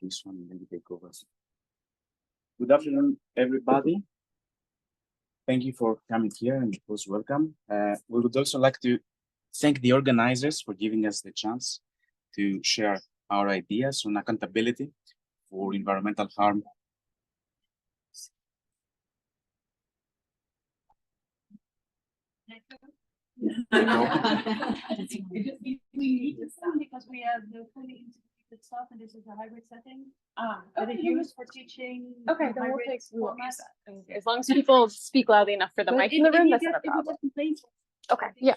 this one and maybe take over. Good afternoon, everybody. Thank you for coming here and most welcome. We would also like to thank the organizers for giving us the chance to share our ideas on accountability for environmental harm. We need to start because we have the fully integrated stuff and this is a hybrid setting. Are they used for teaching? Okay, then we'll use that. As long as people speak loudly enough for the mic in the room, that's not a problem. Okay, yeah.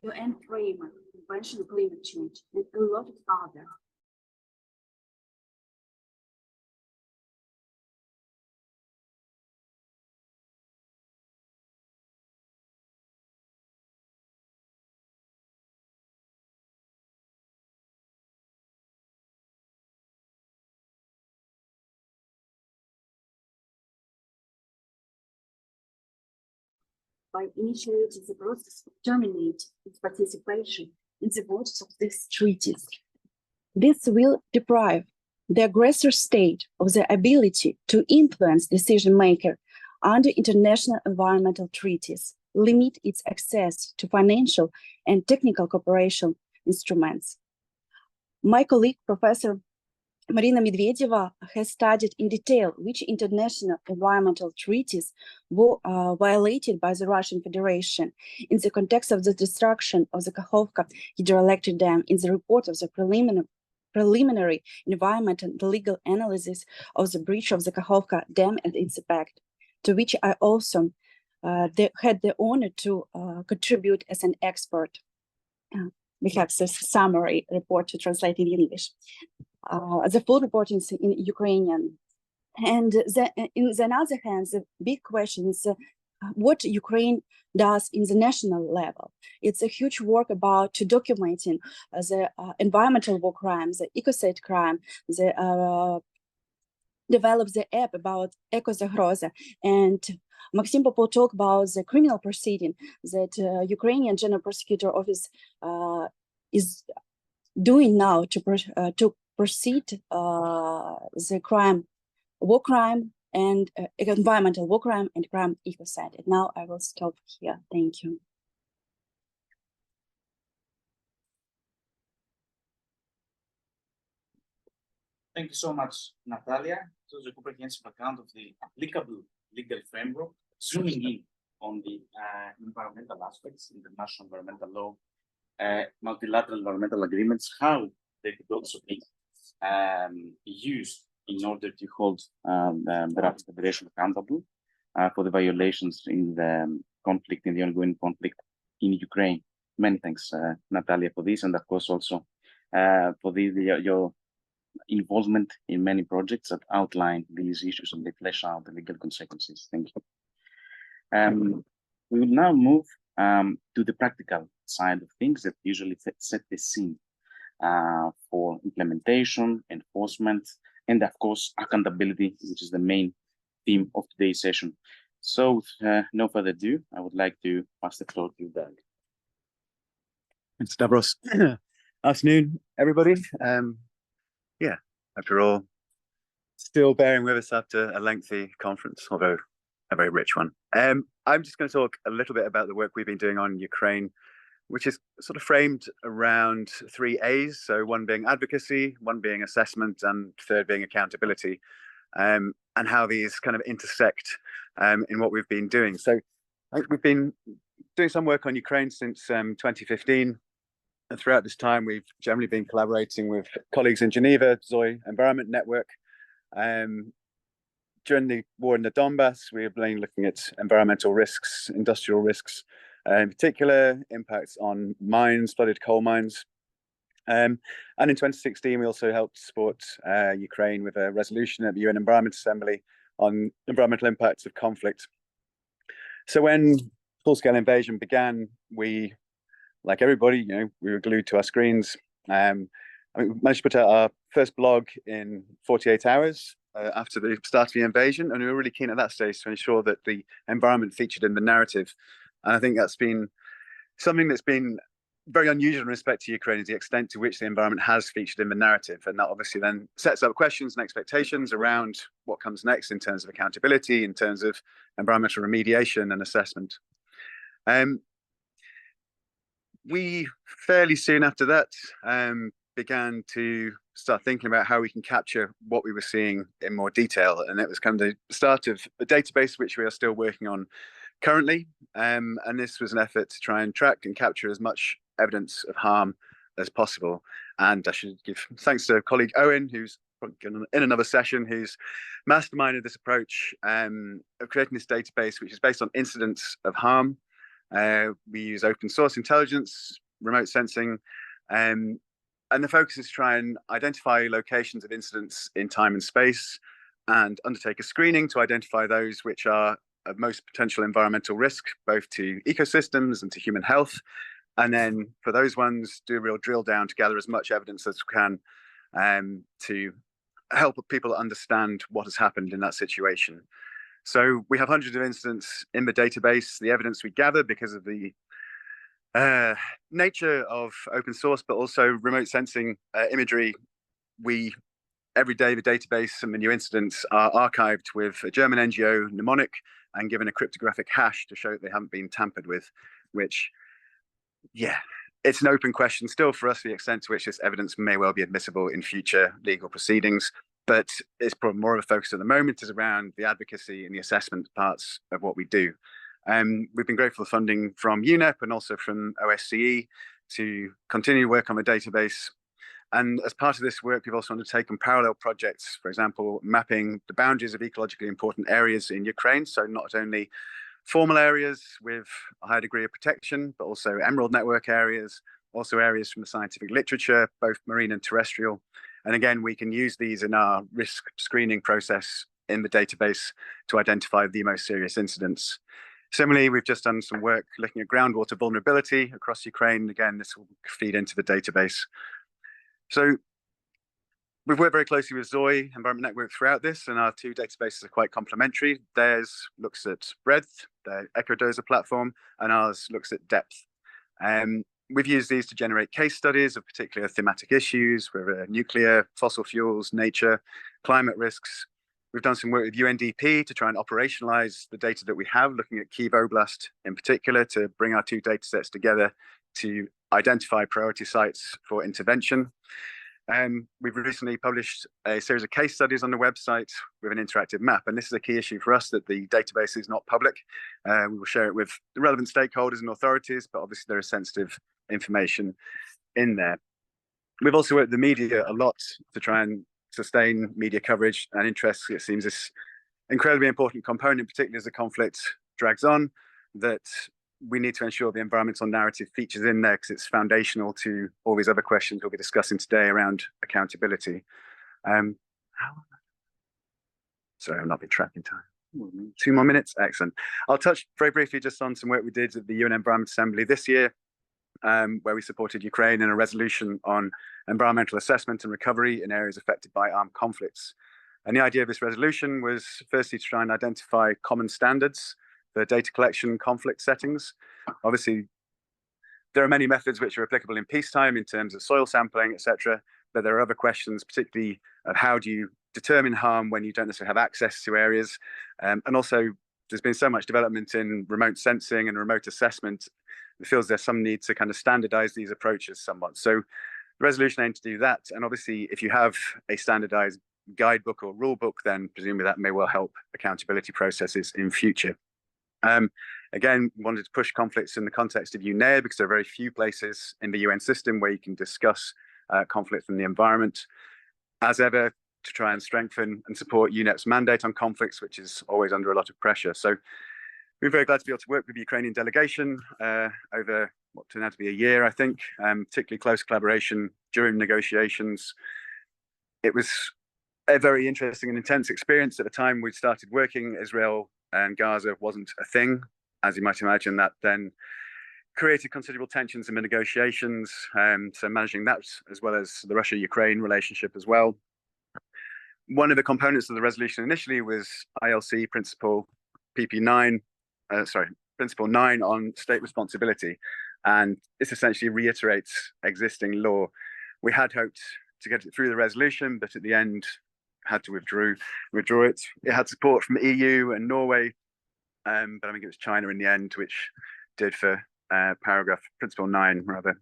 UN Framework Convention on Climate Change, and a lot of others. By initiating the process of terminating its participation in the votes of these treaties. This will deprive the aggressor state of the ability to influence decision maker under international environmental treaties, limit its access to financial and technical cooperation instruments. My colleague, Professor Marina Medvedeva, has studied in detail which international environmental treaties were violated by the Russian Federation in the context of the destruction of the Kakhovka hydroelectric dam in the report of the preliminary environmental and legal analysis of the breach of the Kakhovka dam and its impact, to which I also had the honor to contribute as an expert. We have this summary report to translate in English. The full report is in Ukrainian. And in the other hand, the big question is what Ukraine does in the national level. It's a huge work about to documenting the environmental war crimes, the ecocide crime, develop the app about eco-zagroza. And Maxim Popov talked about the criminal proceeding that Ukrainian General Prosecutor Office is doing now to proceed the crime, war crime, and environmental war crime and crime ecocide. And now I will stop here. Thank you. Thank you so much, Nataliia. It was a comprehensive account of the applicable legal framework, zooming in on the environmental aspects, international environmental law, multilateral environmental agreements, how they could also be used in order to hold the Russian Federation accountable for the violations in the conflict, in the ongoing conflict in Ukraine. Many thanks, Nataliia, for this, and of course also for your involvement in many projects that outline these issues and they flesh out the legal consequences. Thank you. We will now move to the practical side of things that usually set the scene for implementation, enforcement, and of course, accountability, which is the main theme of today's session. So with no further ado, I would like to pass the floor to Doug. Thanks, Stavros. Afternoon, everybody. Yeah, hope you're all still bearing with us after a lengthy conference, although a very rich one. I'm just going to talk a little bit about the work we've been doing on Ukraine, which is sort of framed around 3 A's. So one being advocacy, one being assessment, and third being accountability, and how these kind of intersect in what we've been doing. So we've been doing some work on Ukraine since 2015. And throughout this time, we've generally been collaborating with colleagues in Geneva, Zoe Environment Network. During the war in the Donbass, we have been looking at environmental risks, industrial risks, in particular impacts on mines, flooded coal mines. And in 2016, we also helped support Ukraine with a resolution at the UN Environment Assembly on environmental impacts of conflict. So when full-scale invasion began, we, like everybody, we were glued to our screens. We managed to put out our first blog in 48 hours after the start of the invasion, and we were really keen at that stage to ensure that the environment featured in the narrative. And I think that's been something that's been very unusual in respect to Ukraine, is the extent to which the environment has featured in the narrative. And that obviously then sets up questions and expectations around what comes next in terms of accountability, in terms of environmental remediation and assessment. We fairly soon after that began to start thinking about how we can capture what we were seeing in more detail. And it was kind of the start of a database which we are still working on currently. And this was an effort to try and track and capture as much evidence of harm as possible. And I should give thanks to colleague Owen, who's in another session, who's masterminded this approach of creating this database, which is based on incidents of harm. We use open source intelligence, remote sensing, and the focus is to try and identify locations of incidents in time and space and undertake a screening to identify those which are of most potential environmental risk, both to ecosystems and to human health. And then for those ones, do a real drill down to gather as much evidence as we can to help people understand what has happened in that situation. So we have hundreds of incidents in the database. The evidence we gather, because of the nature of open source, but also remote sensing imagery, every day the database and the new incidents are archived with a German NGO mnemonic and given a cryptographic hash to show that they haven't been tampered with, which, yeah, it's an open question still for us, the extent to which this evidence may well be admissible in future legal proceedings. But it's probably more of a focus at the moment is around the advocacy and the assessment parts of what we do. We've been grateful for funding from UNEP and also from OSCE to continue work on the database. And as part of this work, we've also undertaken parallel projects, for example, mapping the boundaries of ecologically important areas in Ukraine. So not only formal areas with a high degree of protection, but also emerald network areas, also areas from the scientific literature, both marine and terrestrial. And again, we can use these in our risk screening process in the database to identify the most serious incidents. Similarly, we've just done some work looking at groundwater vulnerability across Ukraine. Again, this will feed into the database. So we've worked very closely with Zoe Environment Network throughout this, and our two databases are quite complementary. Theirs looks at breadth, the EchoDozer platform, and ours looks at depth. We've used these to generate case studies of particular thematic issues, whether nuclear, fossil fuels, nature, climate risks. We've done some work with UNDP to try and operationalize the data that we have, looking at Kyiv Oblast in particular, to bring our two data sets together to identify priority sites for intervention. We've recently published a series of case studies on the website with an interactive map. And this is a key issue for us, that the database is not public. We will share it with the relevant stakeholders and authorities, but obviously there is sensitive information in there. We've also worked with the media a lot to try and sustain media coverage and interest. It seems this incredibly important component, particularly as the conflict drags on, that we need to ensure the environmental narrative features in there, because it's foundational to all these other questions we'll be discussing today around accountability. Sorry, I've not been tracking time. 2 more minutes, excellent. I'll touch very briefly just on some work we did at the UN Environment Assembly this year, where we supported Ukraine in a resolution on environmental assessment and recovery in areas affected by armed conflicts. And the idea of this resolution was firstly to try and identify common standards for data collection conflict settings. Obviously, there are many methods which are applicable in peacetime in terms of soil sampling, etc. But there are other questions, particularly of how do you determine harm when you don't necessarily have access to areas. And also, there's been so much development in remote sensing and remote assessment. It feels there's some need to kind of standardize these approaches somewhat. So the resolution aimed to do that. And obviously, if you have a standardized guidebook or rule book, then presumably that may well help accountability processes in future. Again, wanted to push conflicts in the context of UNEA, because there are very few places in the UN system where you can discuss conflict from the environment. As ever, to try and strengthen and support UNEP's mandate on conflicts, which is always under a lot of pressure. So we're very glad to be able to work with the Ukrainian delegation over what turned out to be a year, I think, particularly close collaboration during negotiations. It was a very interesting and intense experience. At the time we started working, Israel and Gaza wasn't a thing, as you might imagine. That then created considerable tensions in the negotiations, so managing that as well as the Russia-Ukraine relationship as well. One of the components of the resolution initially was ILC principle PP9, principle 9 on state responsibility, and this essentially reiterates existing law. We had hoped to get it through the resolution, but at the end had to withdraw it. It had support from the EU and Norway, but I think it was China in the end, which did for paragraph principle 9 rather.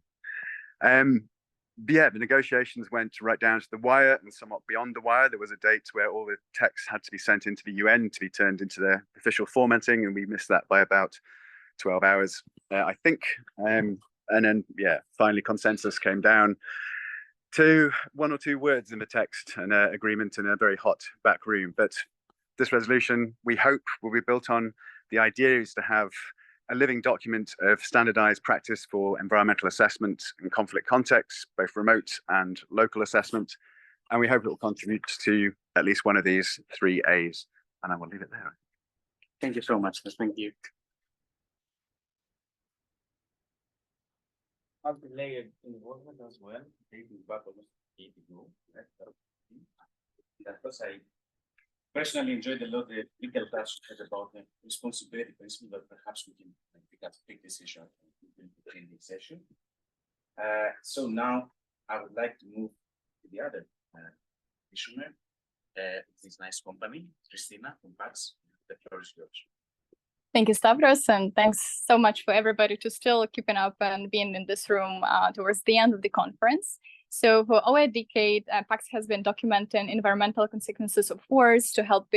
But yeah, the negotiations went right down to the wire and somewhat beyond the wire. There was a date where all the text had to be sent into the UN to be turned into their official formatting, and we missed that by about 12 hours, I think. And then, yeah, finally consensus came down to 1 or 2 words in the text and agreement in a very hot back room. But this resolution, we hope, will be built on the idea is to have a living document of standardized practice for environmental assessment and conflict contexts, both remote and local assessment. And we hope it will contribute to at least one of these 3 A's. And I will leave it there. Thank you so much. Thank you. Multi-layered involvement as well, dating back almost 8 ago. Of course, I personally enjoyed a lot the legal touch about the responsibility principle, but perhaps we can pick this issue up in the session. So now I would like to move to the other commissioner, this nice company, Christina from PAX. The floor is yours. Thank you, Stavros, and thanks so much for everybody to still keeping up and being in this room towards the end of the conference. So for over a decade, PAX has been documenting environmental consequences of wars to help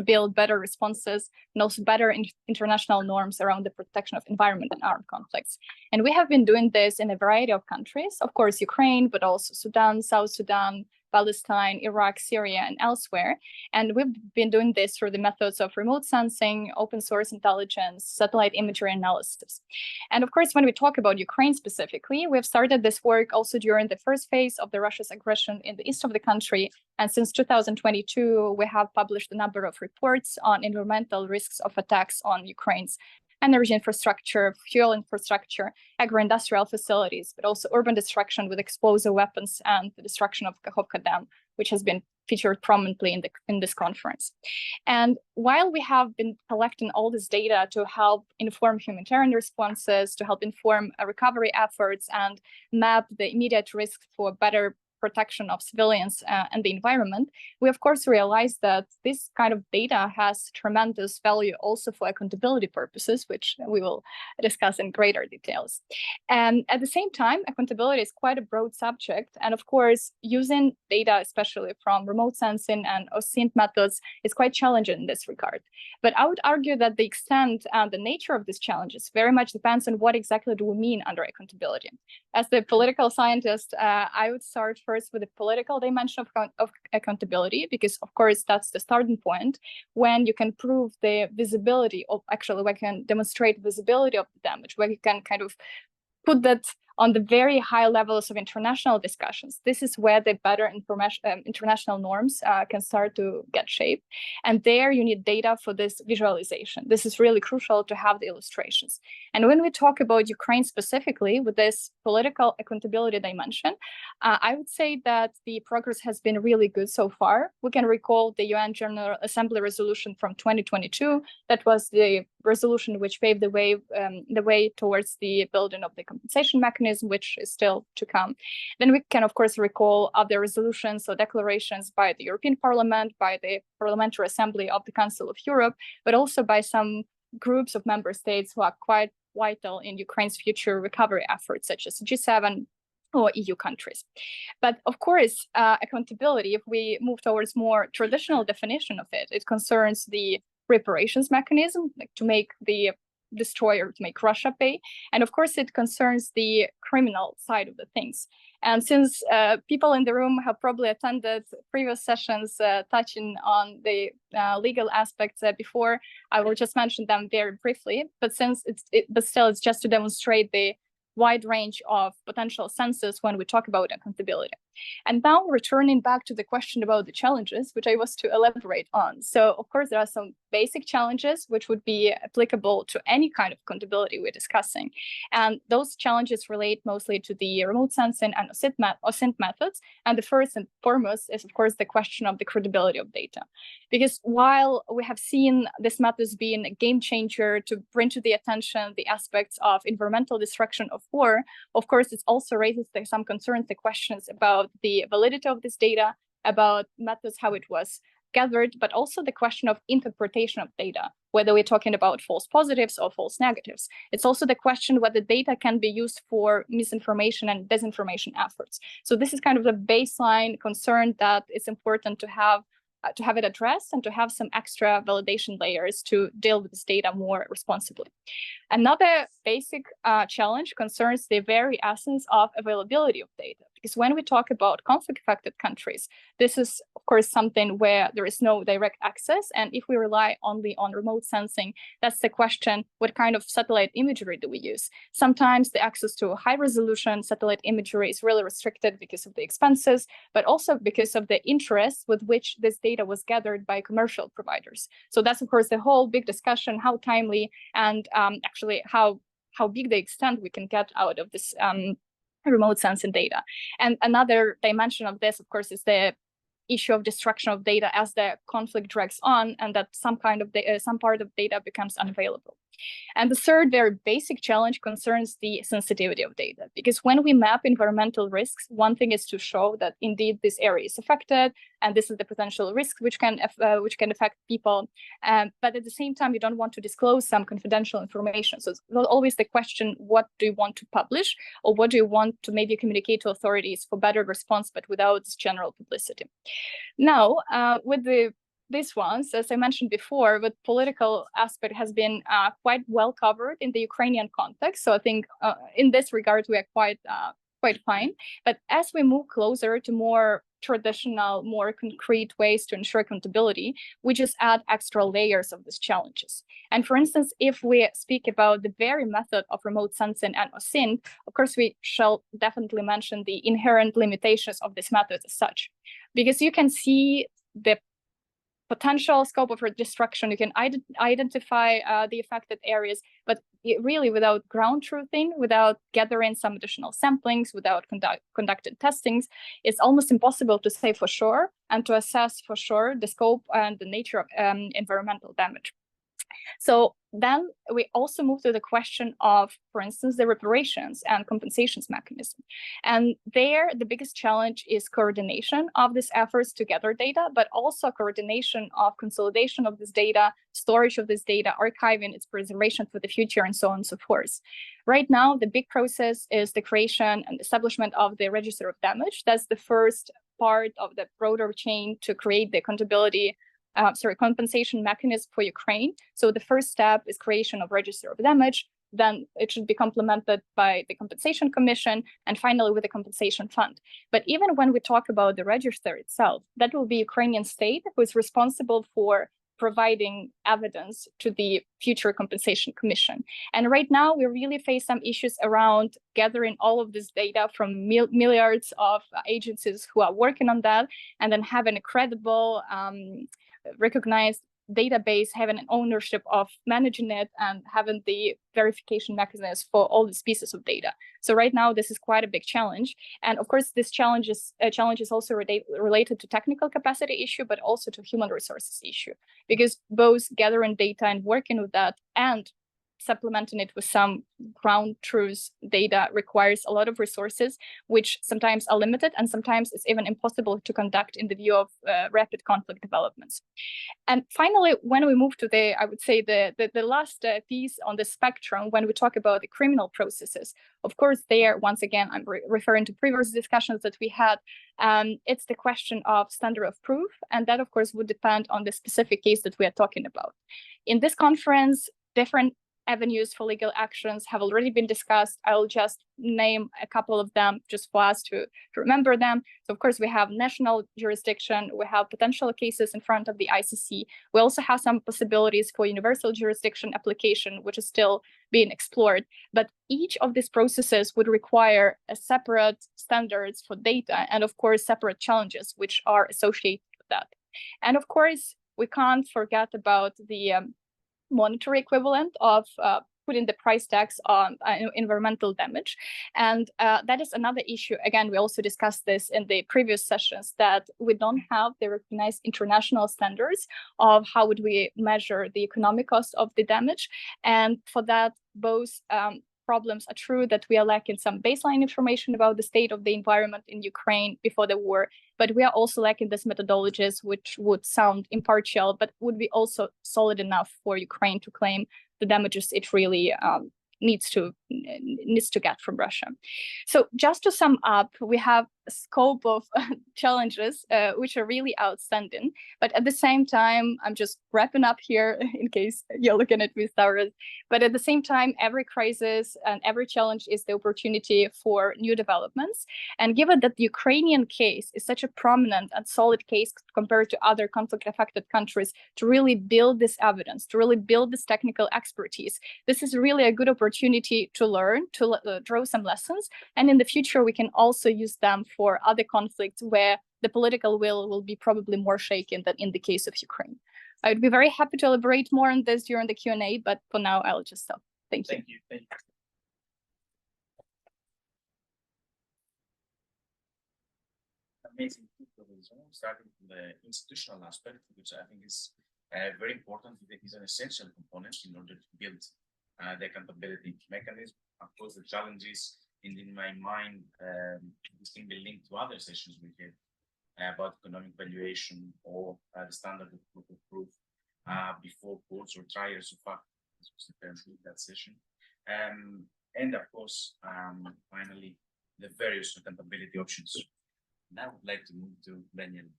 build better responses and also better international norms around the protection of environment and armed conflicts. And we have been doing this in a variety of countries, of course, Ukraine, but also Sudan, South Sudan, Palestine, Iraq, Syria, and elsewhere. And we've been doing this through the methods of remote sensing, open source intelligence, satellite imagery analysis. And of course, when we talk about Ukraine specifically, we've started this work also during the first phase of the Russia's aggression in the east of the country. And since 2022, we have published a number of reports on environmental risks of attacks on Ukraine's energy infrastructure, fuel infrastructure, agro-industrial facilities, but also urban destruction with explosive weapons and the destruction of Kakhovka Dam, which has been featured prominently in this conference. And while we have been collecting all this data to help inform humanitarian responses, to help inform recovery efforts and map the immediate risks for better protection of civilians and the environment, we of course realize that this kind of data has tremendous value also for accountability purposes, which we will discuss in greater details. And at the same time, accountability is quite a broad subject. And of course, using data, especially from remote sensing and OSINT methods, is quite challenging in this regard. But I would argue that the extent and the nature of these challenges very much depends on what exactly do we mean under accountability. As the political scientist, I would start first with the political dimension of accountability, because of course that's the starting point when you can prove the visibility of, actually we can demonstrate visibility of the damage, where you can kind of put that on the very high levels of international discussions. This is where the better international norms can start to get shape. And there you need data for this visualization. This is really crucial to have the illustrations. And when we talk about Ukraine specifically with this political accountability dimension, I would say that the progress has been really good so far. We can recall the UN General Assembly resolution from 2022. That was the resolution which paved the way towards the building of the compensation mechanism, which is still to come. Then we can, of course, recall other resolutions or declarations by the European Parliament, by the Parliamentary Assembly of the Council of Europe, but also by some groups of member states who are quite vital in Ukraine's future recovery efforts, such as G7 or EU countries. But of course, accountability, if we move towards more traditional definition of it, it concerns the reparations mechanism, like to make the destroyer, to make Russia pay. And of course, it concerns the criminal side of the things. And since people in the room have probably attended previous sessions touching on the legal aspects before, I will just mention them very briefly. But since it's just to demonstrate the wide range of potential senses when we talk about accountability. And now returning back to the question about the challenges, which I was to elaborate on. So of course, there are some basic challenges which would be applicable to any kind of accountability we're discussing. And those challenges relate mostly to the remote sensing and OSINT methods. And the first and foremost is, of course, the question of the credibility of data. Because while we have seen this methods being a game changer to bring to the attention the aspects of environmental destruction of war, of course, it also raises some concerns, the questions about the validity of this data, about methods, how it was gathered, but also the question of interpretation of data, whether we're talking about false positives or false negatives. It's also the question whether data can be used for misinformation and disinformation efforts. So this is kind of the baseline concern that it's important to have it addressed and to have some extra validation layers to deal with this data more responsibly. Another basic challenge concerns the very essence of availability of data. Because when we talk about conflict-affected countries, this is, of course, something where there is no direct access. And if we rely only on remote sensing, that's the question, what kind of satellite imagery do we use? Sometimes the access to high-resolution satellite imagery is really restricted because of the expenses, but also because of the interest with which this data was gathered by commercial providers. So that's, of course, the whole big discussion, how timely and actually how big the extent we can get out of this remote sensing data. And another dimension of this, of course, is the issue of destruction of data as the conflict drags on, and that some part of data becomes unavailable. And the third very basic challenge concerns the sensitivity of data, because when we map environmental risks, one thing is to show that indeed this area is affected, and this is the potential risk which can affect people. But at the same time, you don't want to disclose some confidential information. So it's not always the question, what do you want to publish, or what do you want to maybe communicate to authorities for better response, but without this general publicity. Now, with these ones, as I mentioned before, the political aspect has been quite well covered in the Ukrainian context. So I think in this regard, we are quite fine. But as we move closer to more traditional, more concrete ways to ensure accountability, we just add extra layers of these challenges. And for instance, if we speak about the very method of remote sensing and OSINT, of course, we shall definitely mention the inherent limitations of this method as such, because you can see the potential scope of destruction, you can identify the affected areas, but really without ground truthing, without gathering some additional samplings, without conducted testings, it's almost impossible to say for sure and to assess for sure the scope and the nature of environmental damage. So then we also move to the question of, for instance, the reparations and compensations mechanism. And there, the biggest challenge is coordination of these efforts to gather data, but also coordination of consolidation of this data, storage of this data, archiving, its preservation for the future, and so on and so forth. Right now, the big process is the creation and establishment of the register of damage. That's the first part of the broader chain to create the compensation mechanism for Ukraine. So the first step is creation of register of damage. Then it should be complemented by the compensation commission, and finally with the compensation fund. But even when we talk about the register itself, that will be Ukrainian state who is responsible for providing evidence to the future compensation commission. And right now we really face some issues around gathering all of this data from milliards of agencies who are working on that, and then having a credible, recognized database, having an ownership of managing it, and having the verification mechanisms for all these pieces of data. So right now, this is quite a big challenge. And of course, this challenge is also related to technical capacity issue, but also to human resources issue, because both gathering data and working with that and supplementing it with some ground truth data requires a lot of resources, which sometimes are limited, and sometimes it's even impossible to conduct in the view of rapid conflict developments. And finally, when we move to I would say the last piece on the spectrum, when we talk about the criminal processes, of course, there, once again, I'm referring to previous discussions that we had, it's the question of standard of proof, and that, of course, would depend on the specific case that we are talking about. In this conference, different avenues for legal actions have already been discussed. I'll just name a couple of them just for us to remember them. So of course, we have national jurisdiction, we have potential cases in front of the ICC. We also have some possibilities for universal jurisdiction application, which is still being explored. But each of these processes would require a separate standards for data, and of course, separate challenges which are associated with that. And of course, we can't forget about the monetary equivalent of putting the price tags on environmental damage. And that is another issue. Again, we also discussed this in the previous sessions, that we don't have the recognized international standards of how would we measure the economic cost of the damage. And for that, both problems are true, that we are lacking some baseline information about the state of the environment in Ukraine before the war, but we are also lacking these methodologies which would sound impartial, but would be also solid enough for Ukraine to claim the damages it really needs to needs to get from Russia. So just to sum up, we have a scope of challenges which are really outstanding. But at the same time, I'm just wrapping up here in case you're looking at me, Stavros. But at the same time, every crisis and every challenge is the opportunity for new developments. And given that the Ukrainian case is such a prominent and solid case compared to other conflict-affected countries, to really build this evidence, to really build this technical expertise, this is really a good opportunity to learn, to draw some lessons. And in the future, we can also use them for other conflicts where the political will be probably more shaken than in the case of Ukraine. I would be very happy to elaborate more on this during the Q&A, but for now, I'll just stop. Thank you. Thank you. Thank you. Amazing, starting from the institutional aspect, which I think is very important. It is an essential component in order to build the accountability mechanism. Of course, the challenges in my mind, this can be linked to other sessions we had about economic valuation or the standard of proof before courts or trials of fact. This was apparently that session. And of course, finally, the various accountability options. Now I would like to move to Daniëlla.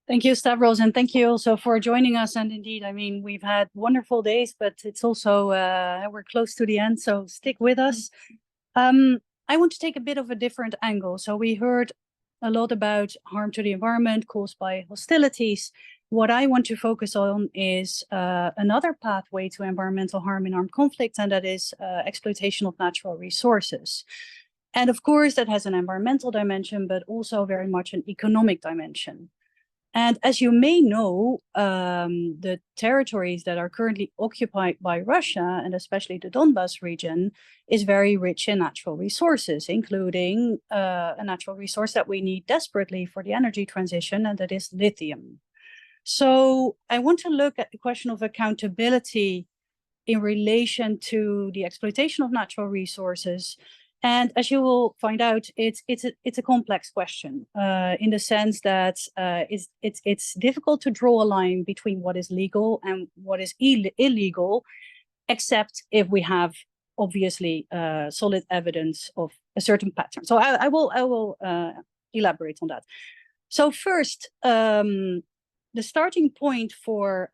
Thank you, Stavros, and thank you also for joining us. And indeed, I mean, we've had wonderful days, but it's also, we're close to the end, so stick with us. I want to take a bit of a different angle. So we heard a lot about harm to the environment caused by hostilities. What I want to focus on is another pathway to environmental harm in armed conflict, and that is exploitation of natural resources. And of course, that has an environmental dimension, but also very much an economic dimension. And as you may know, the territories that are currently occupied by Russia, and especially the Donbas region, is very rich in natural resources, including a natural resource that we need desperately for the energy transition, and that is lithium. So I want to look at the question of accountability in relation to the exploitation of natural resources. And as you will find out, it's a complex question in the sense that it's difficult to draw a line between what is legal and what is illegal, except if we have obviously solid evidence of a certain pattern. So I will elaborate on that. So first, the starting point for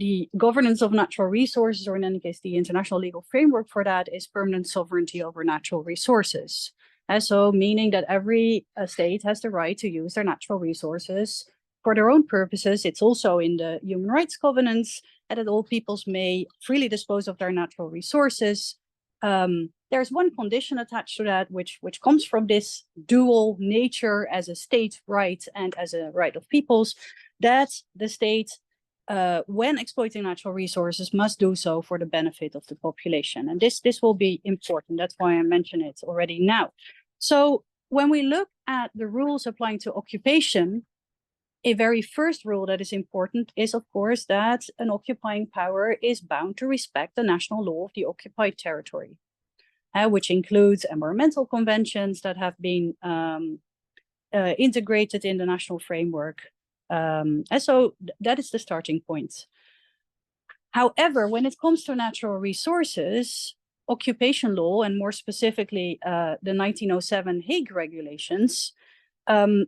the governance of natural resources, or in any case, the international legal framework for that, is permanent sovereignty over natural resources. And so meaning that every state has the right to use their natural resources for their own purposes. It's also in the human rights covenants, and that all peoples may freely dispose of their natural resources. There's one condition attached to that, which comes from this dual nature as a state right and as a right of peoples, that the state, when exploiting natural resources, must do so for the benefit of the population. And this will be important. That's why I mention it already now. So when we look at the rules applying to occupation, a very first rule that is important is, of course, that an occupying power is bound to respect the national law of the occupied territory, which includes environmental conventions that have been integrated in the national framework. And so that is the starting point. However, when it comes to natural resources, occupation law, and more specifically the 1907 Hague regulations,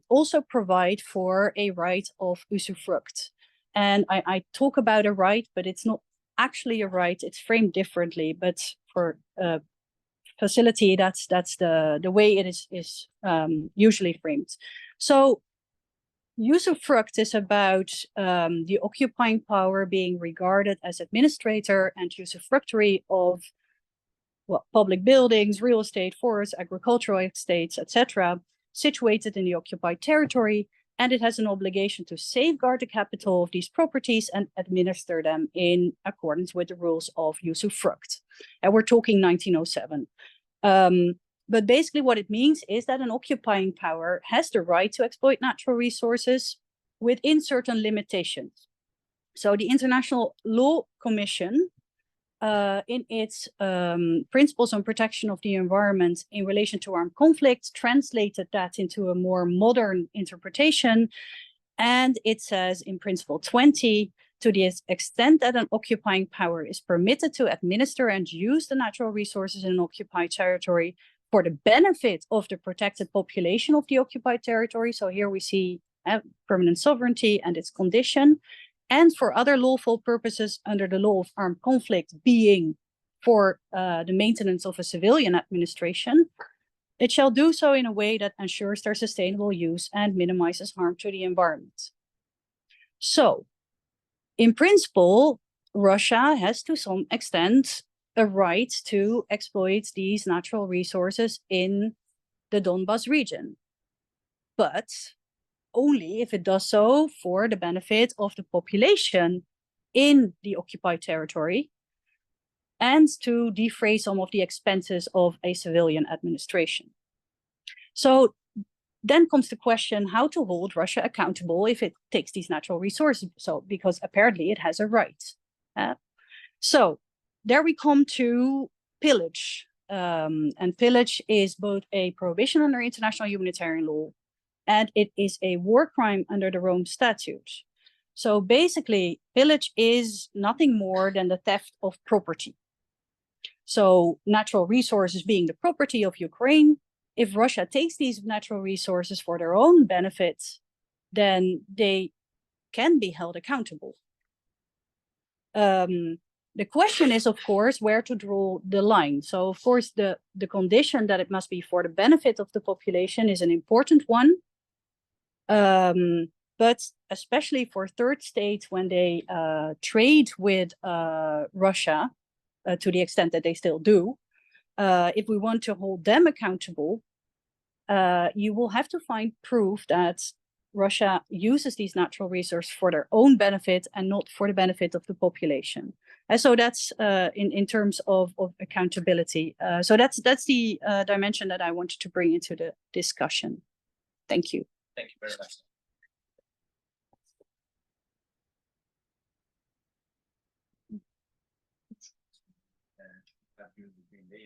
also provide for a right of usufruct. And I talk about a right, but it's not actually a right. It's framed differently, but for facility, that's the way it is usually framed. So usufruct is about the occupying power being regarded as administrator and usufructory of public buildings, real estate, forests, agricultural estates, etc., situated in the occupied territory, and it has an obligation to safeguard the capital of these properties and administer them in accordance with the rules of usufruct. And we're talking 1907. But basically what it means is that an occupying power has the right to exploit natural resources within certain limitations. So the International Law Commission, in its principles on protection of the environment in relation to armed conflict, translated that into a more modern interpretation. And it says in Principle 20 to the extent that an occupying power is permitted to administer and use the natural resources in an occupied territory for the benefit of the protected population of the occupied territory. So here we see permanent sovereignty and its condition, and for other lawful purposes under the law of armed conflict, being for the maintenance of a civilian administration, it shall do so in a way that ensures their sustainable use and minimizes harm to the environment. So, in principle, Russia has to some extent a right to exploit these natural resources in the Donbas region, but only if it does so for the benefit of the population in the occupied territory and to defray some of the expenses of a civilian administration. So then comes the question how to hold Russia accountable if it takes these natural resources. So, because apparently it has a right. So there we come to pillage. And pillage is both a prohibition under international humanitarian law, and it is a war crime under the Rome Statute. So basically, pillage is nothing more than the theft of property. So natural resources being the property of Ukraine, if Russia takes these natural resources for their own benefit, then they can be held accountable. The question is, of course, where to draw the line. So, of course, the condition that it must be for the benefit of the population is an important one. But especially for third states, when they trade with Russia, to the extent that they still do, if we want to hold them accountable, you will have to find proof that Russia uses these natural resources for their own benefit and not for the benefit of the population. And so that's in terms of accountability. So that's the dimension that I wanted to bring into the discussion. Thank you. Thank you very much.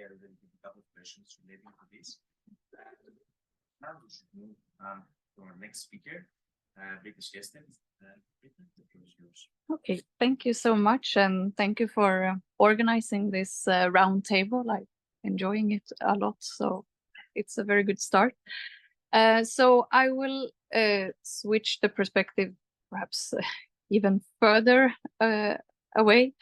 A couple of questions relating to this. Now we should move to our next speaker, Britta Sjöstedt. Britta, the floor is yours. Okay, thank you so much, and thank you for organizing this round table. I'm enjoying it a lot, so it's a very good start. So I will switch the perspective perhaps even further away.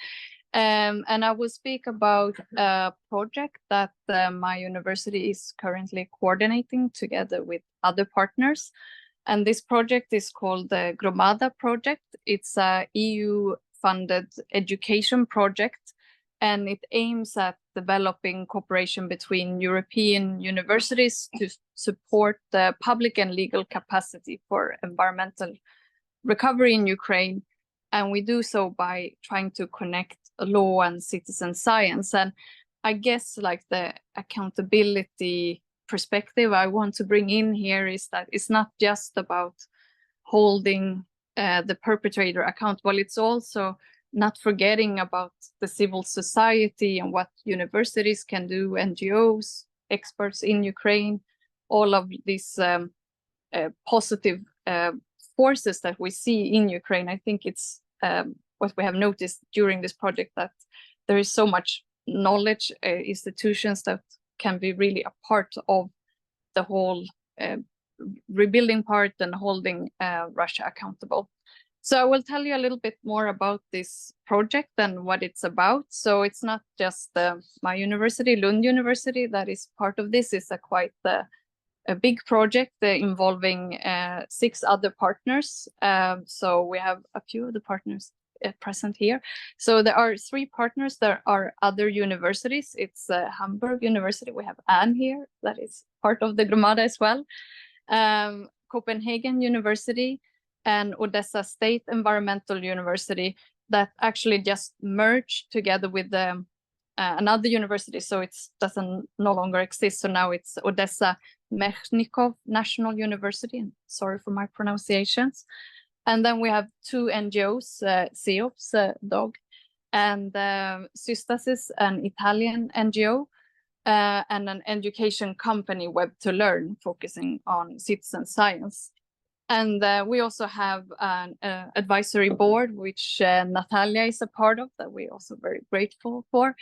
And I will speak about a project that my university is currently coordinating together with other partners. And this project is called the Gromada project. It's a EU-funded education project, and it aims at developing cooperation between European universities to support the public and legal capacity for environmental recovery in Ukraine. And we do so by trying to connect law and citizen science. And I guess like the accountability perspective I want to bring in here is that it's not just about holding the perpetrator accountable. It's also not forgetting about the civil society and what universities can do, NGOs, experts in Ukraine, all of these positive forces that we see in Ukraine. I think it's what we have noticed during this project, that there is so much knowledge, institutions that can be really a part of the whole rebuilding part and holding Russia accountable. So I will tell you a little bit more about this project and what it's about. So it's not just my university, Lund University, that is part of this. It's a quite a big project involving 6 other partners. So we have a few of the partners present here. So there are 3 partners. There are other universities. It's Hamburg University. We have Anne here, that is part of the Gromada as well. Copenhagen University and Odessa State Environmental University, that actually just merged together with another university. So it doesn't no longer exist. So now it's Odessa Mechnikov National University. And sorry for my pronunciations. And then we have 2 NGOs, CEOPS, DOG, and Sjöstedt, an Italian NGO, and an education company, Web to Learn, focusing on citizen science. And we also have an advisory board, which Nataliia is a part of, that we're also very grateful for.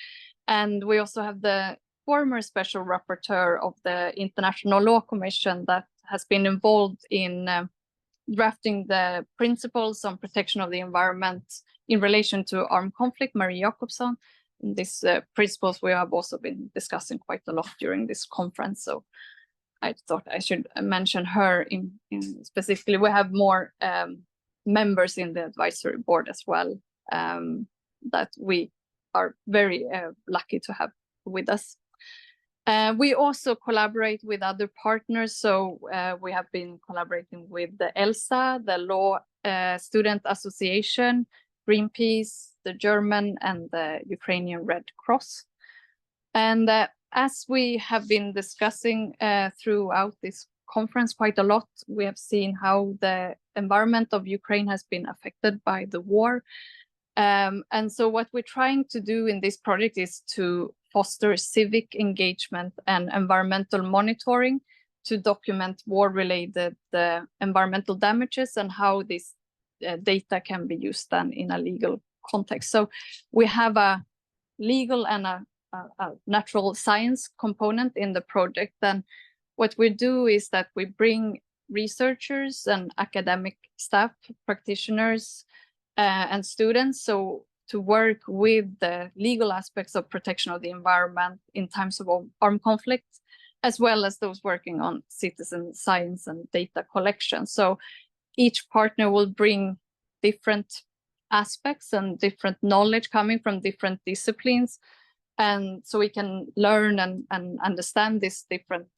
And we also have the former special rapporteur of the International Law Commission that has been involved in drafting the principles on protection of the environment in relation to armed conflict, Marie Jacobson. And these principles we have also been discussing quite a lot during this conference. So I thought I should mention her in specifically. We have more members in the advisory board as well that we are very lucky to have with us. We also collaborate with other partners. So we have been collaborating with the ELSA, the Law Student Association, Greenpeace, the German and the Ukrainian Red Cross. And as we have been discussing throughout this conference quite a lot, we have seen how the environment of Ukraine has been affected by the war. And so what we're trying to do in this project is to foster civic engagement and environmental monitoring to document war-related environmental damages and how this data can be used then in a legal context. So we have a legal and a natural science component in the project. And what we do is that we bring researchers and academic staff, practitioners, and students, so to work with the legal aspects of protection of the environment in times of armed conflict, as well as those working on citizen science and data collection. So each partner will bring different aspects and different knowledge coming from different disciplines. And so we can learn and understand these different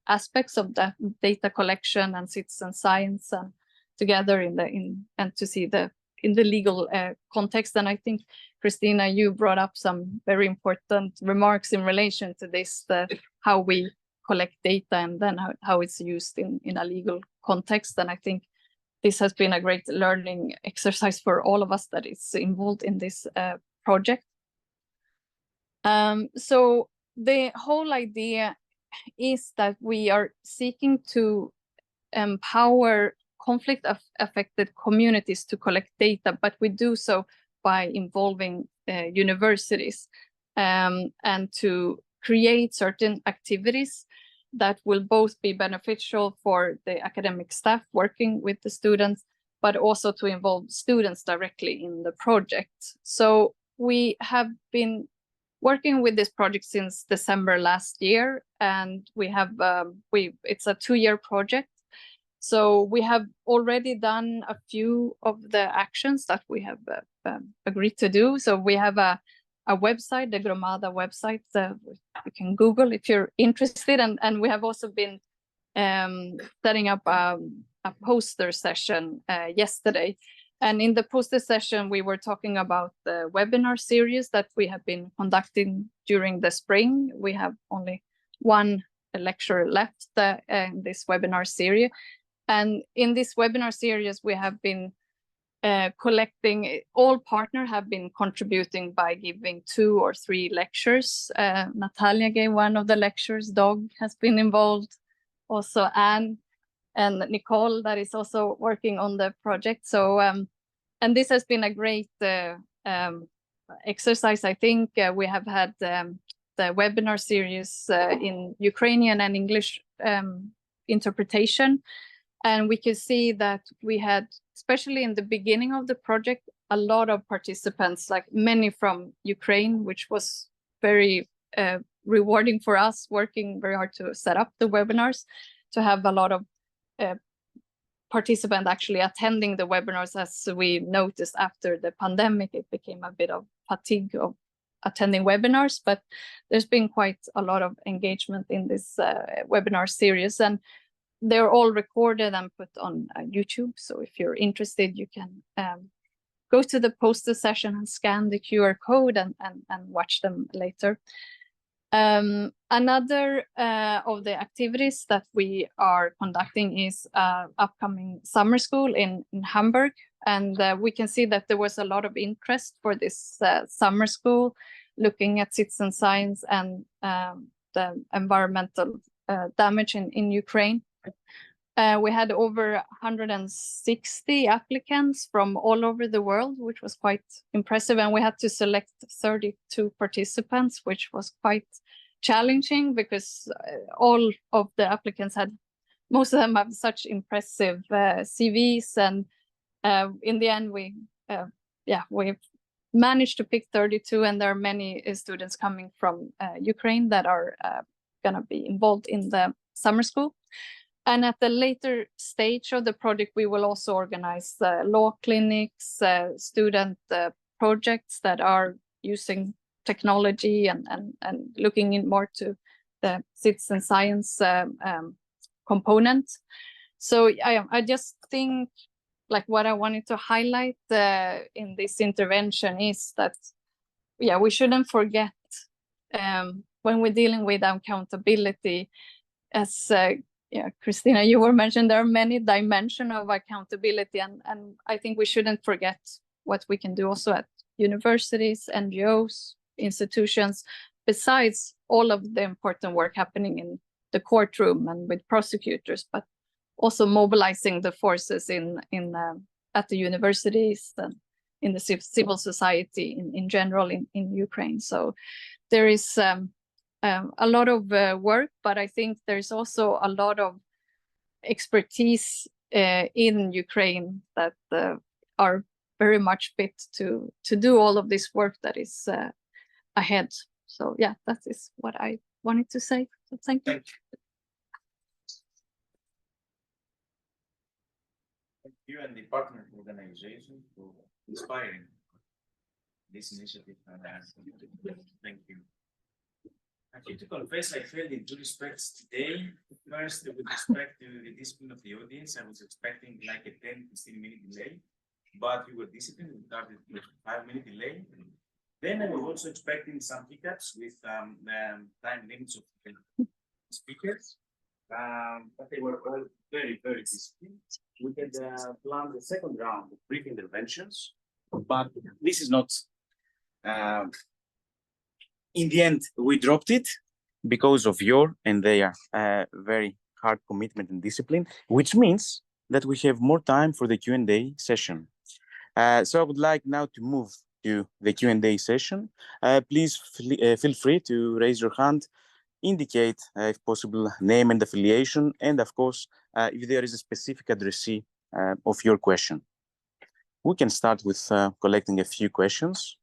aspects of the data collection and citizen science and together and to see in the legal context. And I think, Christina, you brought up some very important remarks in relation to this, how we collect data and then how it's used in a legal context. And I think this has been a great learning exercise for all of us that is involved in this project. So the whole idea is that we are seeking to empower conflict-affected communities to collect data, but we do so by involving universities and to create certain activities that will both be beneficial for the academic staff working with the students, but also to involve students directly in the project. So we have been working with this project since December last year, and we have it's a 2-year project. So we have already done a few of the actions that we have agreed to do. So we have a website, the Gromada website, you can Google if you're interested. And we have also been setting up a poster session yesterday. And in the poster session, we were talking about the webinar series that we have been conducting during the spring. We have only one lecture left in this webinar series. And in this webinar series, we have been collecting, all partners have been contributing by giving 2 or 3 lectures. Nataliia gave one of the lectures, Dog has been involved, also Anne and Nicole that is also working on the project. So, and this has been a great exercise. I think we have had the webinar series in Ukrainian and English interpretation. And we could see that we had, especially in the beginning of the project, a lot of participants, like many from Ukraine, which was very rewarding for us, working very hard to set up the webinars, to have a lot of participants actually attending the webinars. As we noticed after the pandemic, it became a bit of fatigue of attending webinars, but there's been quite a lot of engagement in this webinar series, and they're all recorded and put on YouTube. So if you're interested, you can go to the poster session and scan the QR code and watch them later. Another of the activities that we are conducting is upcoming summer school in Hamburg. And we can see that there was a lot of interest for this summer school, looking at citizen science and the environmental damage in Ukraine. We had over 160 applicants from all over the world, which was quite impressive. And we had to select 32 participants, which was quite challenging because all of the applicants most of them have such impressive CVs. And in the end, we've managed to pick 32, and there are many students coming from Ukraine that are going to be involved in the summer school. And at the later stage of the project, we will also organize law clinics, student projects that are using technology and looking in more to the citizen science component. So I just think like what I wanted to highlight in this intervention is that, we shouldn't forget when we're dealing with accountability, as Christina, you were mentioned, there are many dimensions of accountability, and I think we shouldn't forget what we can do also at universities, NGOs, institutions, besides all of the important work happening in the courtroom and with prosecutors, but also mobilizing the forces at the universities and in the civil society in general in Ukraine. So there is a lot of work, but I think there's also a lot of expertise in Ukraine that are very much fit to do all of this work that is ahead. So yeah, that is what I wanted to say. So thank you. Thank you and the partner organization for inspiring this initiative. Thank you. I have to confess, I failed in two respects today. First, with respect to the discipline of the audience, I was expecting like a 10-15 minute delay, but we were disciplined. We started with 5-minute delay. Then I was also expecting some hiccups with time limits of the speakers, but they were all very, very disciplined. We had planned the second round of brief interventions, but this is not. In the end, we dropped it because of your and their very hard commitment and discipline, which means that we have more time for the Q&A session. So I would like now to move to the Q&A session. Please feel free to raise your hand, indicate, if possible, name and affiliation, and of course, if there is a specific addressee of your question. We can start with collecting a few questions.